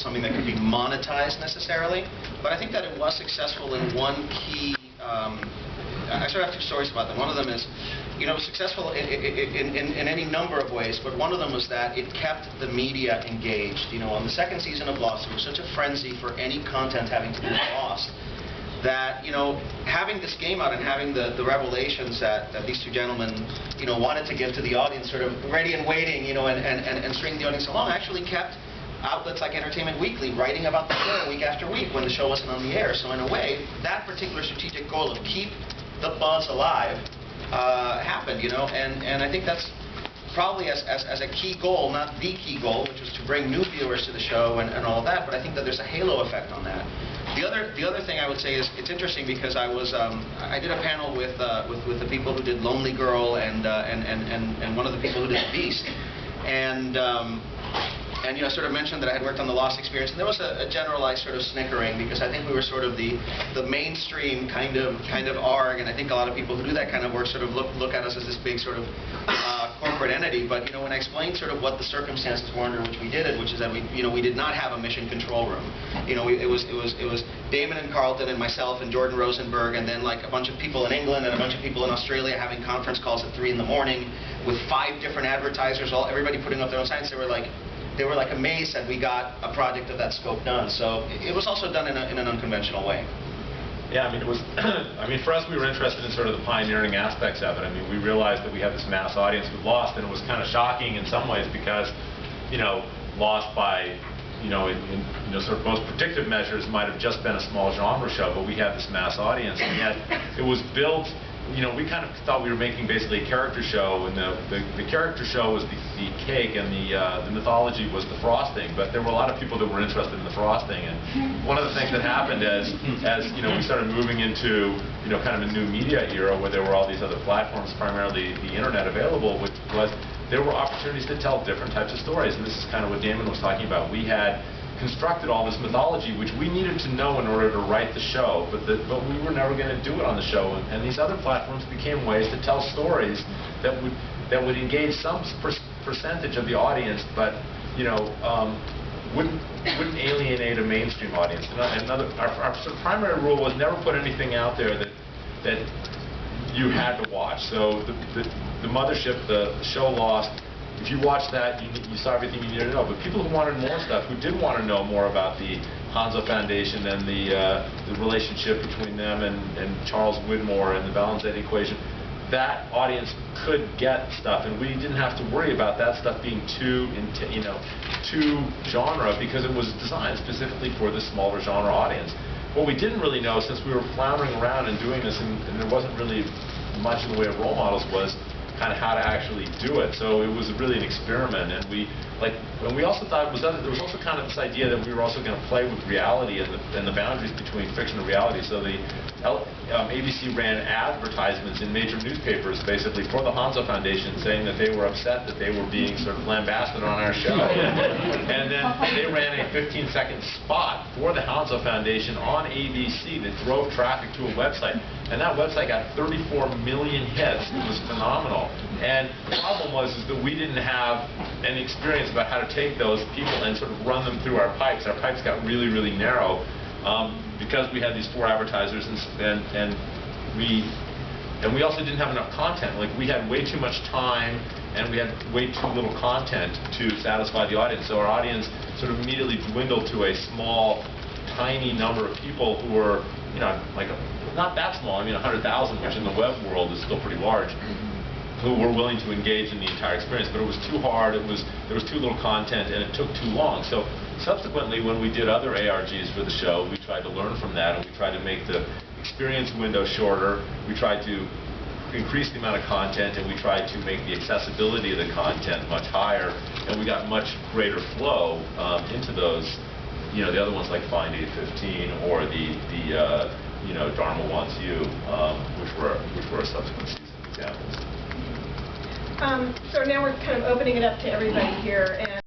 something that could be monetized necessarily, but I think that it was successful in one key. I sort of have two stories about them. One of them is, successful in any number of ways, but one of them was that it kept the media engaged. On the second season of Lost, there was such a frenzy for any content having to do with Lost that, having this game out and having the revelations that these two gentlemen, wanted to give to the audience, sort of ready and waiting, and stringing the audience along, actually kept outlets like Entertainment Weekly writing about the show week after week when the show wasn't on the air. So in a way, that particular strategic goal of keep the buzz alive happened, and I think that's probably as a key goal, not the key goal, which was to bring new viewers to the show and all of that, but I think that there's a halo effect on that. The other thing I would say is it's interesting because I did a panel with the people who did Lonely Girl and one of the people who did The Beast, and I sort of mentioned that I had worked on the Lost experience, and there was a generalized sort of snickering because I think we were sort of the mainstream kind of ARG, and I think a lot of people who do that kind of work sort of look at us as this big sort of corporate entity. But when I explained sort of what the circumstances were under which we did it, which is that we did not have a mission control room. It was Damon and Carlton and myself and Jordan Rosenberg, and then like a bunch of people in England and a bunch of people in Australia having conference calls at 3 in the morning with 5 different advertisers, everybody putting up their own signs. They were like amazed that we got a project of that scope done. So it was also done in an unconventional way. Yeah, it was. For us, we were interested in sort of the pioneering aspects of it. We realized that we had this mass audience with Lost, and it was kind of shocking in some ways because, Lost by, in sort of most predictive measures might have just been a small genre show, but we had this mass audience, and yet it was built. We kind of thought we were making basically a character show, and the character show was the cake, and the mythology was the frosting. But there were a lot of people that were interested in the frosting, and one of the things that happened as we started moving into kind of a new media era where there were all these other platforms, primarily the internet, available, which was there were opportunities to tell different types of stories, and this is kind of what Damon was talking about. We had constructed all this mythology, which we needed to know in order to write the show, but we were never going to do it on the show. And these other platforms became ways to tell stories that would engage some percentage of the audience, but wouldn't alienate a mainstream audience. Our sort of primary rule was never put anything out there that you had to watch. So the mothership, the show Lost. If you watched that, you saw everything you needed to know. But people who wanted more stuff, who did want to know more about the Hanzo Foundation and the relationship between them and Charles Widmore and the Valence-Ed equation, that audience could get stuff, and we didn't have to worry about that stuff being too genre because it was designed specifically for the smaller genre audience. What we didn't really know, since we were floundering around and doing this, and there wasn't really much in the way of role models, was kind of how to actually do it. So it was really an experiment, and we also thought there was also kind of this idea that we were also going to play with reality and the boundaries between fiction and reality. So the ABC ran advertisements in major newspapers basically for the Hanzo Foundation, saying that they were upset that they were being sort of lambasted on our show. And then they ran a 15-second spot for the Hanzo Foundation on ABC that drove traffic to a website. And that website got 34 million hits. It was phenomenal. And the problem was that we didn't have any experience about how to take those people and sort of run them through our pipes. Our pipes got really, really narrow because we had these 4 advertisers, and we also didn't have enough content. Like, we had way too much time, and we had way too little content to satisfy the audience. So our audience sort of immediately dwindled to a small, tiny number of people who were, not that small. 100,000, which in the web world is still pretty large, who were willing to engage in the entire experience. But it was too hard. There was too little content, and it took too long. So subsequently, when we did other ARGs for the show, we tried to learn from that, and we tried to make the experience window shorter. We tried to increase the amount of content, and we tried to make the accessibility of the content much higher, and we got much greater flow into those. The other ones like Find 815 or the Dharma Wants You, which were subsequent season examples. So now we're kind of opening it up to everybody here. And